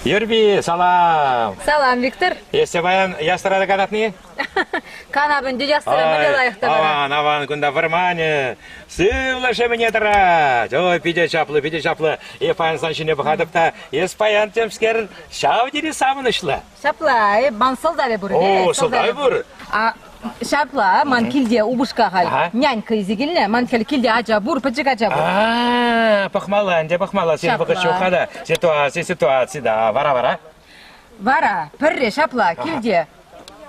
Юрби, салам. Салам, Виктор. Если баян ястырады канатны? Канабын жастыры лайықты бара. Аван, күнда вармане. Сывлашы мне дырать. Ой, пиде чаплы. И паян саншыне бұқадыпта. Ес паян темскер шау дері самын ұшлы. Шапла, бан солдары бұр. О, солдай бұр. Шапла, ман килде убушка хай. Нянька изигіліне, ман килде ажа бұр, пачык ажа бұр. Пахмала, сен бұқышы ұқада. Ситуация, да, вара. Вара, пірре, шапла, килде.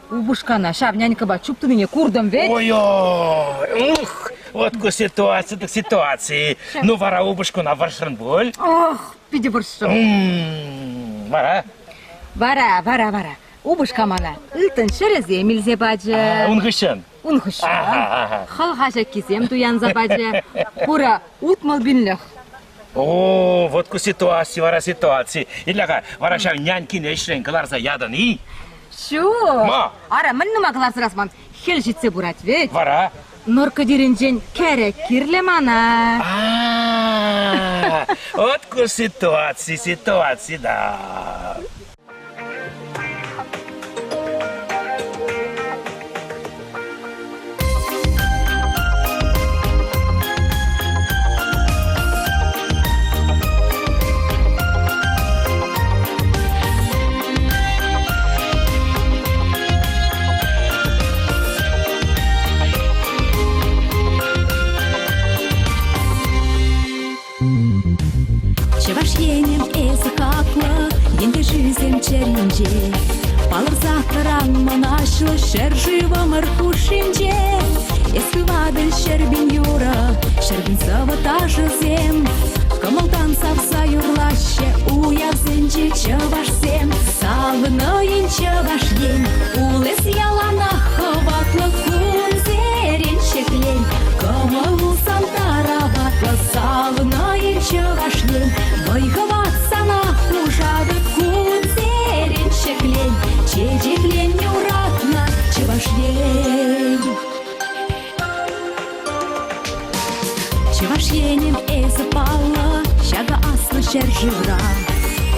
Убушкана, шап, нянька ба, чуптыныне курдым вет. Ой-ой, вот ку ситуация, так ситуации. Ну, вара убушку на варшрын боль. Ох, пиде бұршы. Вара. Вара. Убушка мана, ылтын шерезе милзе баджы. Унгышын. Халхаша кизем туян за баджы. Пура, утмал бинлях. О, вот ку ситуации, вара ситуации. Иляга, вара шав нянькине ишлен кыларса ядыны. Шу? Ма? Ара, мен нума кыларсырасман, хел житсе бурат вет. Вара. Норка диринжен керек кирле мана. Вот ку ситуации, да. Чевашенем эзі қақлы, енді жүзем черенже. Балыр зақыран мұнашлы, шер живым ұрқушинже. Ескывадын шербин юра, шербин савыта жызем. Кымылдан сапса юрлаще, уязынже чевашсем. Савынайын чевашен, улес ялана хыватлы күнзерен шеклен. Кымылусан тараватлы, савынайын чевашен. Вайхыватсана ужады күнзерен шеклен. Чежеклен юратна чевашен. Чевашенем эзі паллы, шага аслы шер живра.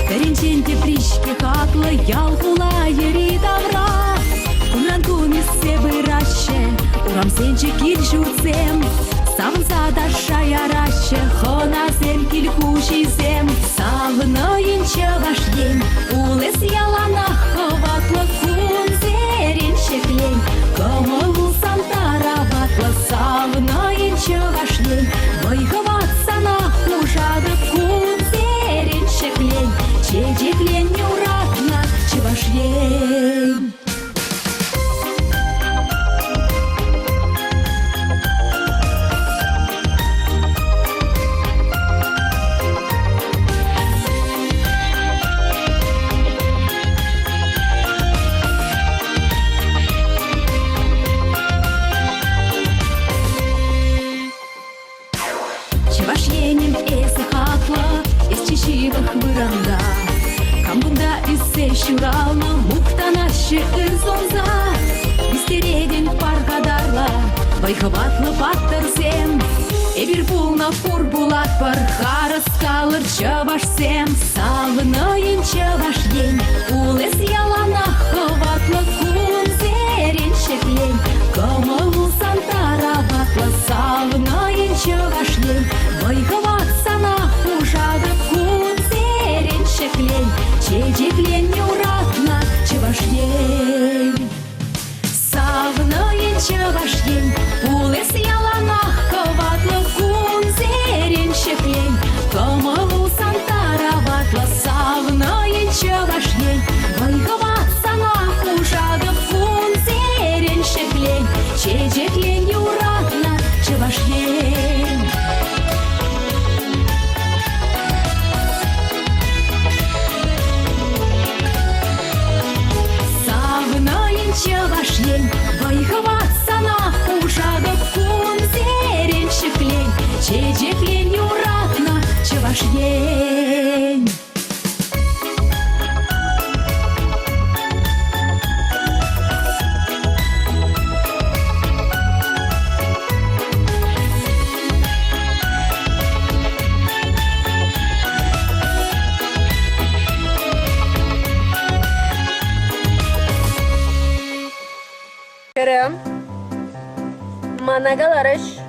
Теренченде пришке хаклы, ялгула ери давра. Кунан кумиссе быраще, урам сенче кил журцем. Савынса да шаяраще, хона зем кил хушизем. Савынайын чевашен, улес ялана хыватлы күнзерен шеклен. Кымылусан тараватлы, савынайын чевашен. Вайхыватсана ужады күнзерен шеклен. Чежеклен юратна чевашен. Чевашенем эзі хақлы, ес чешивых выранда. Камбында иссе шуралны, мұқтанашы ырзонза. Бистереден паргадарла, байхыватлы баттырсем. Эбір булна фур булат бар, харыс калыр чевашсем. Савынайын чевашен, улес ялана хыватлы күнзерен шеклен. Кымылусан тараватлы, савынайын чевашен. Вайхыватсана ужады күнзерен шеклен. Чежеклен юратна чевашен. Савынайын чевашен, улес ялана хыватлы күнзерен шеклен. Кымылусан тараватлы, савынайын чевашен. Вайхыватсана ужады күнзерен шеклен. Чежеклен юратна чевашен. Савынайын чевашен, вайхыватсана ужады күнзерен шеклен. Чежеклен юратна чевашен. Манагalaresh,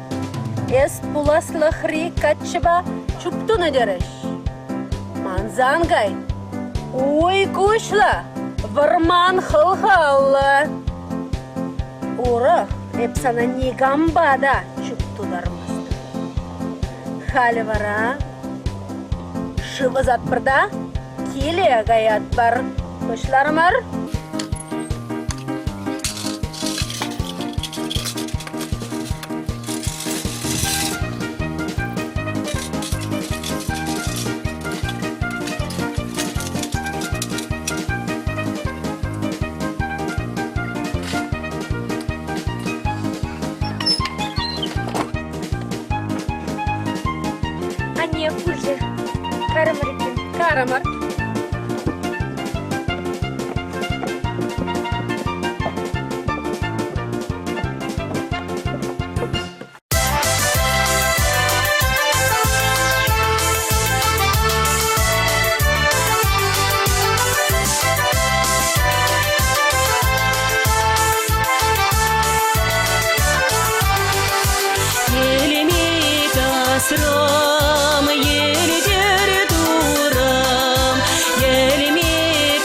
es pulaslahri kachba chuptunaderesh. Manzangay, uy kushla, varman khalkhalla. Ура, епсана не гамбада, чупту дармаста. Халивара, шивазат барда, киле гаят бар, кушлармар. Anne Fulce, Karamar'ın. Карамар. Елеми касрам, елдер турам, елеми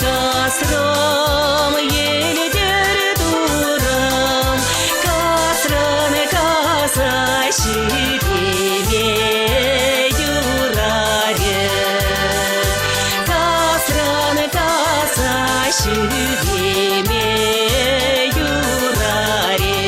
касрам, елдер турам, касран каса ширеме юраре, касран каса ширеме юраре.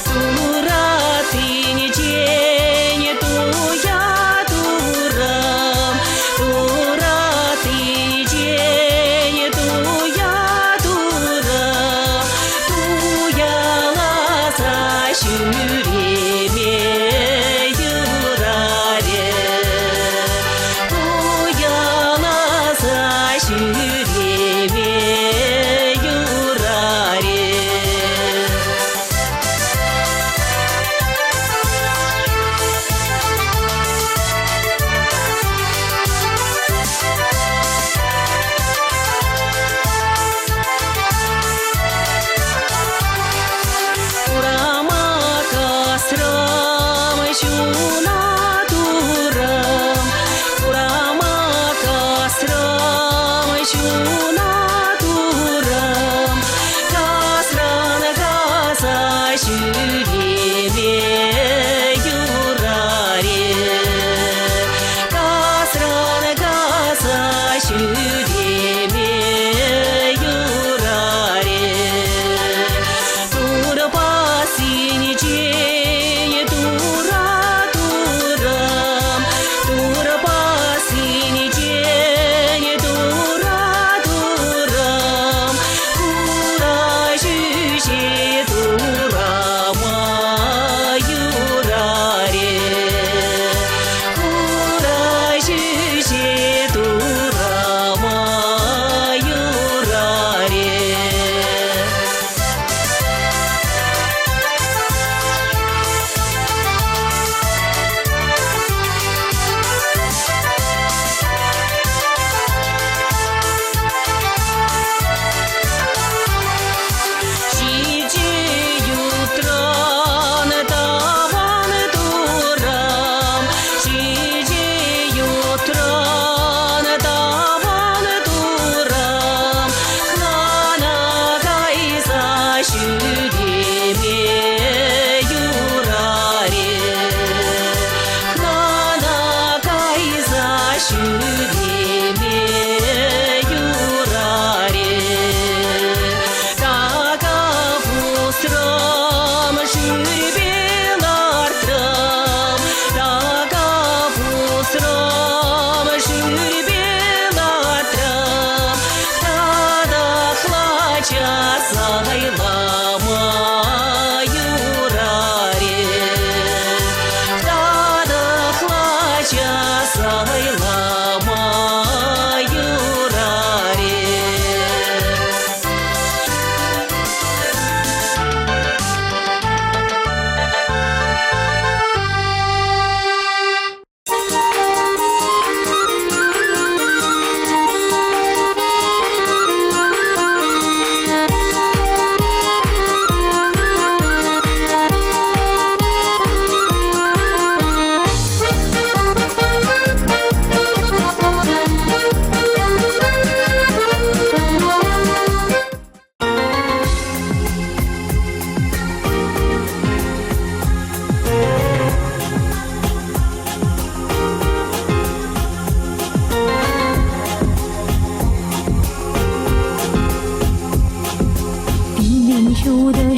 Туратыни день, туя турам, туратыни день, туя турам, туя лаза шюреме юраре, туя лаза шюреме юраре. Урама касрам, шуна турам, урама касрам, шуна турам, касран каса шюреме юраре, касран каса шюреме юраре. Турпасыни день, тура турам, турпасыни день, тура турам.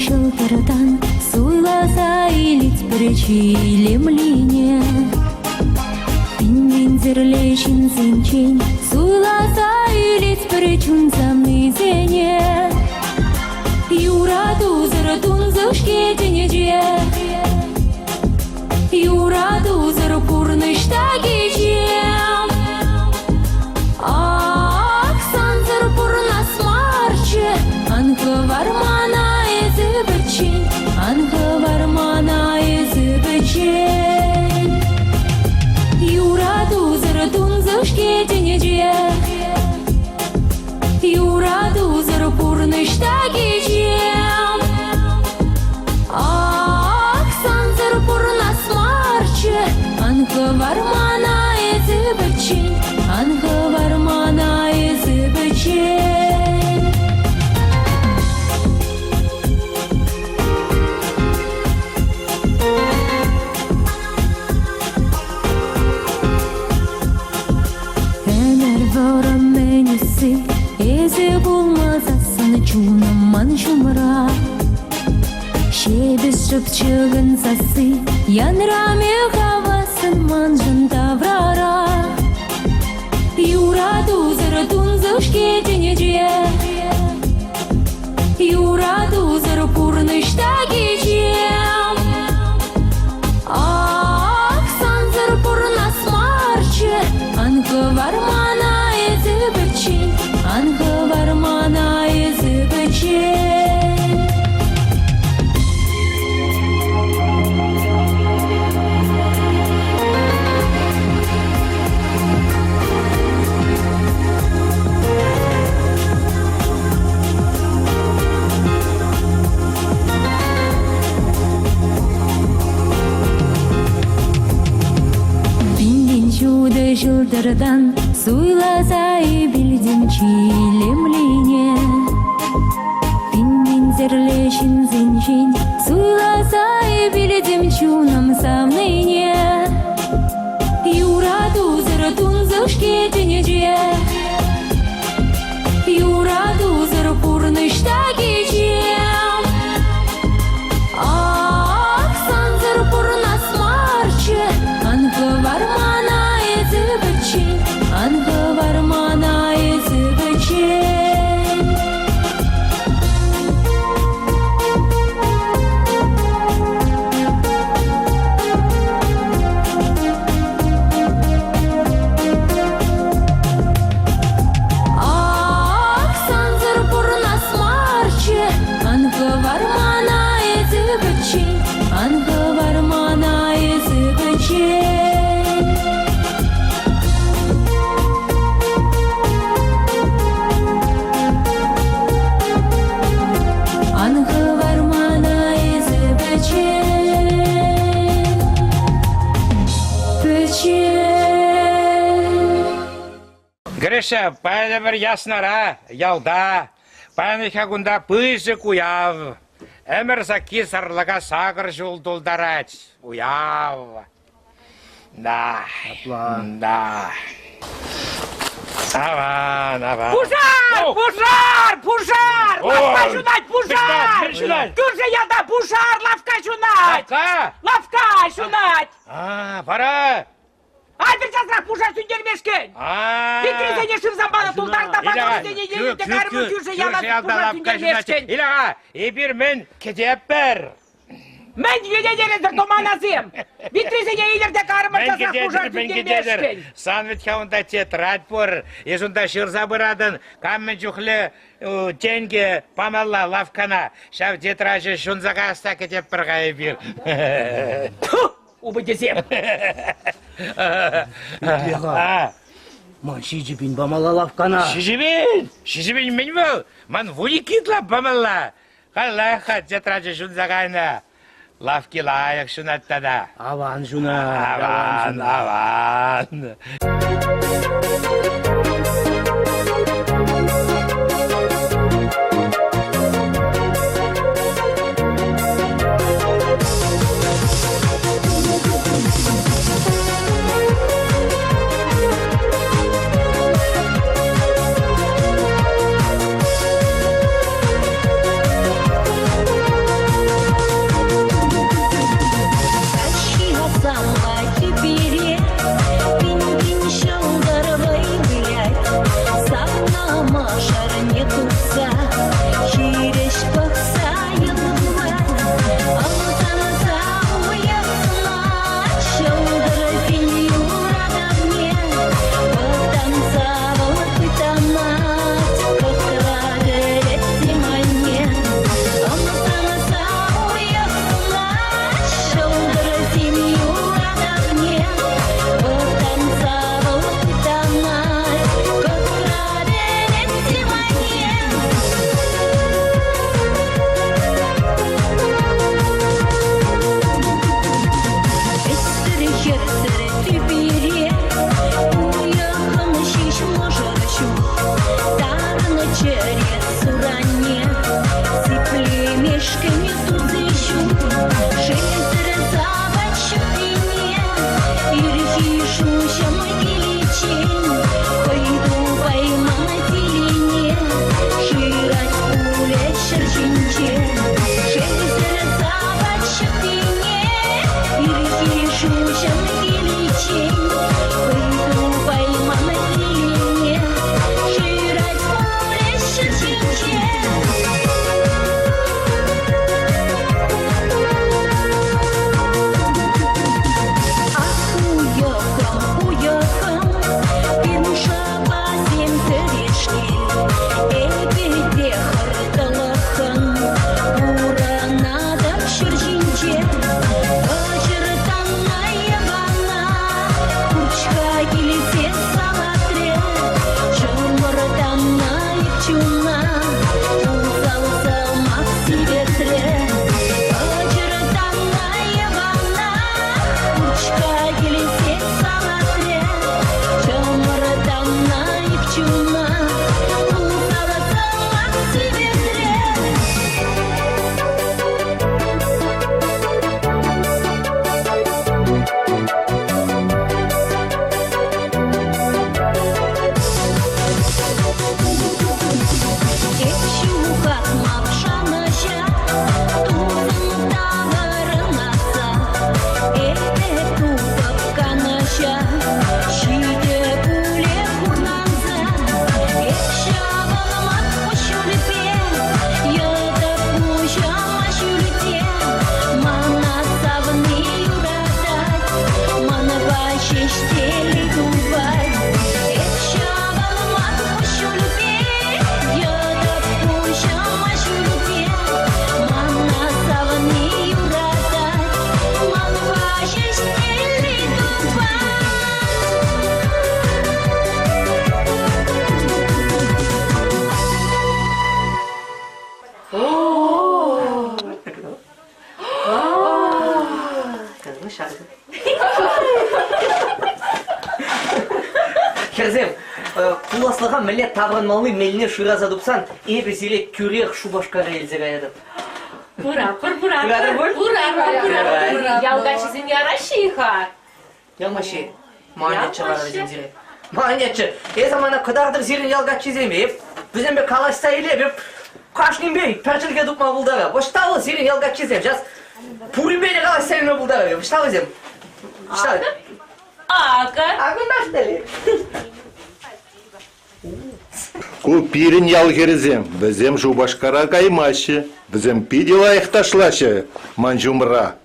жылтырдан суйласа илит бірчилемлине пиннен зірлешін сенчен суйласа илит бірчунсам низене юраду зыртун зышкетенеже юраду зыр пурнышта кечем аксан зыр пурнас марчы анкы вармана езі бірчен анкы вармана езі бірчен юраду зыртун зышкетенеже юраду зыр пурнышта кечем аксан зыр пурнас марчы анкы вармана езі бірчен анкы вармана езі бірчен Вора менесі, езі болмазасын чунаман жұмыра. Шебіз шыпчығын сасы, янраме хавасын манжын таврара. Юраду зыртун зышкетенеже, юраду зыр пурнышта кечем. Аксан зыр пурнас марчы, анкы вармана езі бірчен, анкы вармана езі бірчен. Чуды жылтырдан суйласай білдім чилемлине пиннен зірлешін зенжен суйласай білдім чунам самныне юраду зыртун зышкетенеже юраду зыр пурнышта кечем аксан зыр пурнас марчы анкы вармана анкы вармана езі бірчен аксан зыр пурнас марчы анкы вармана езі бірчен анкы вармана езі бірчен Гриша, пайле бір яснара, ялда, пайле хагунда пызык уяв. Әмір заки сарлыға сағыр жол долдарать. Уяв. Да. Да. Аван, аван. Пожар! Пожар! Пожар! Лавка жунать, пожар! Дуже яда пожар, лавка жунать! Лавка? Лавка жунать! Пара. Ай, bir жазрақ пожар sündürmешкен! Бекрезене шырзамбаны тұлдарында бадамыздене елінде қарымы жүрші ялады пожар sündürmешкен! Илаға, ебір мен кетеп бір. Мен ведедеріздір доманазым! Бекрезене елерде қарымы жазрақ пожар sündürmешкен! Сан ветхаунда тетрадь пор, езунда шырза бұрадын, каммен жүхлі деньги памалла лавкана, шав тетражы шунзаға аста кетеп бір ғайы бір. Убыдезем! Ман шижибин бамала лавкана. Шижибин мен бұл, ман вуликитла бамалла. Қаллаха тетражы шунзағайна. Лавки лайық шунаттада. Аван жуна. Аван. чуна, устала себе Керзем, куласлыға мілет табын малы меліне шыраза дұпсан, ебі зелек күрек шубашқаға елзе қаяды. Ура. Ялгачы земля ращиха. Ялмаши, манетчі ғана земзере. Манетчі, замана қыдағдыр зелін ялгачы земе, бізден бе қалашса еле, қашқын бей, пәрчілге дұпма бұлдағы. Бұшталы зелін ялгачы зем, жас пұрын бейді қалашса елме бұлдағы, бұшталы зем. Агындаш дәлі. Купирин ялгерезем, бізем жубашкара каймашы, бізем пидела ихташлашы, манжумра.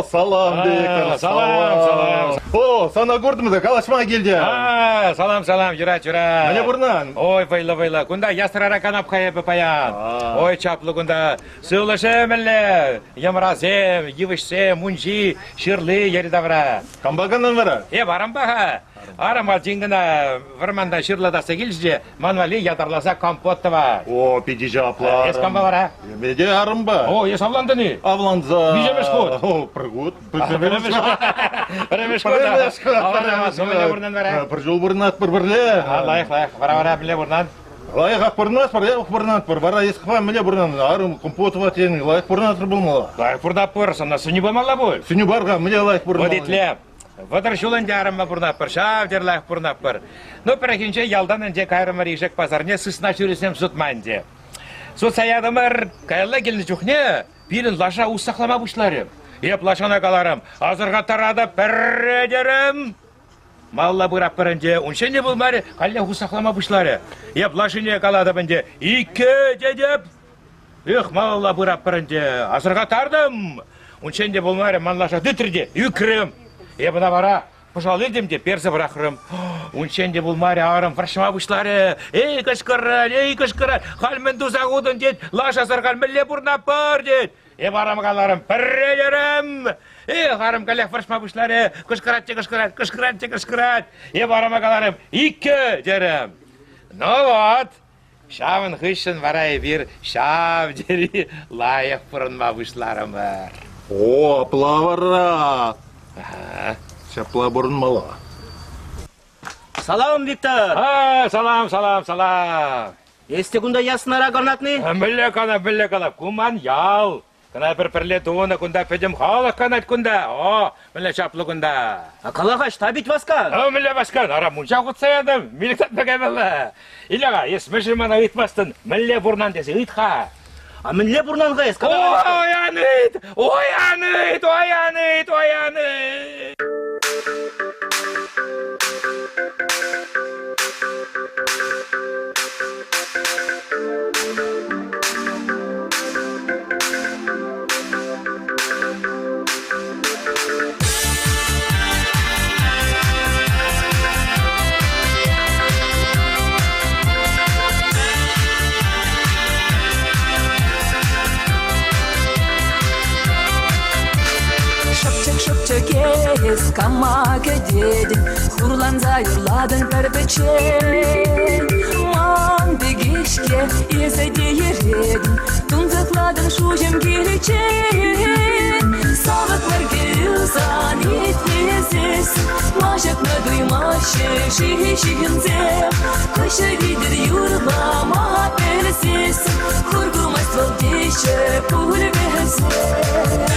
О, салам, Бекер, Салам. О, сана көрдім, калашма келді. Салам, жүра. Міне бұрнан. Ой, вайла. Кунда ясырара канап қайып паян. Ой, чаплы кунда. Сылышым әлі. Ямразем, евішсем, мунжи, шырлы еридавра. Камбаганнан бара? Барам баға. Арам жиңгіна варманда шырладаса келжі, манвали ядарласа компоттыва. О, пиди жапла. Ес камба бара? Меде арым ба? О, ес авланды не? Авланза. Бижемеш код? О, прыгут. Біремеш код. Аварама, сомеле бұрнан бара? Бір жол бұрнат бір бірле. Лайық, бара біле бұрнан. Лайық ақ бұрнат бір, лайық бұрнат бір. Бара есқыға міле бұрнан. Арым компотыва теңі. Лайық бұрнат бір болмала. Лайық бұрнат бір, сана сүні болмала бұл? Сүні барға міле лайық бұрнат. Водитле. Вадар жолында арыма бұрнап бір, шав дерлайық бұрнап бір. Ну, бірекенше ялдан önce кайрымыр ежек базарне сысына жүресем сұтмайынде. Сұт саядымыр, кайылла келіні жүхне, бірін лаша ұсақлама бұшларым. Еп лашана қаларым, азырға тарады пірредерім. Малла бұрап бірінде, ұншен не болмары, қаля ұсақлама бұшлары. Еп лашыне қалады бінде, икі дедеп. Малла бұрап бірінде, азырға тардым. Ұншен не болмары, манлаша дүтірде, үкірім. Бuna bana пожал едем де персы бұрақырым. Уншен де бұл мари арым фаршыма бұшлары. Ей кышкырар, халмен дұзағудын дед, лаша сырған мүлі бұрнап бар дед. Барам қаларым, піррелерім. Қарым қалақ фаршыма бұшлары, кышкырат. Барам қаларым, икі дерім. Ну вот, шавын хышын варай бір, шав дері лайық бұрынма бұшларым бар. О, плавара. Шапла бұрын мала. Салам, Виктор. Салам. Есте күнда ясынара қанатны? Мүлі қанап, күман ял. Кына бір-бірле туыны күнда педем халық қанат күнда. Мүлі шаплы күнда. Қалағаш, табит басқан? Мүлі басқан, ара мұнша құтса едім. Миліктат бәкай білі. Илаға, ес мүшімана ұйтмастын, мүлі бұрнан десе ұйтқа. Мүлі бұрнан ғайыз, қалағаш? Ояныт. Шөпчек камака дедin Хурланза юрладың пәрбечен Ман бегешке езеде ередin Тунзықладың шужем келечен Сағытлар келюзан етмезес Мажықны дуймашы шигінзем Көші видір юрлама персес Хургумас волдеші пуль бәзем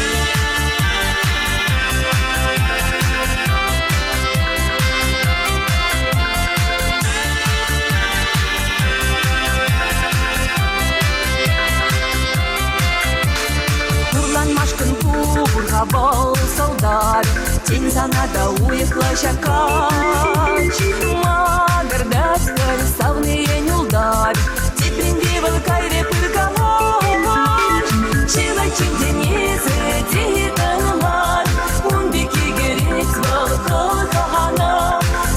Бургабал солдат, тень занада уехала кач. Магардацкар савные нюлдар, типинги волкайре пыргамаш. Чила чинденезе дитанмар, унбики герец волкал хана.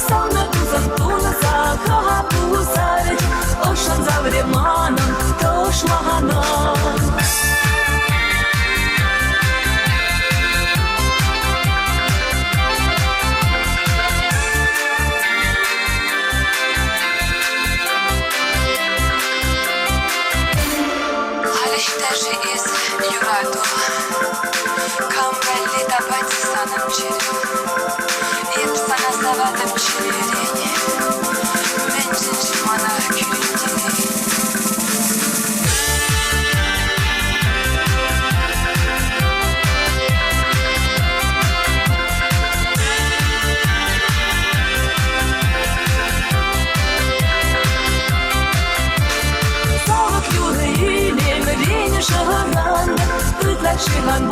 Сауна тузан тунаса хапусар, ошан завреманом тошманом. Шаган,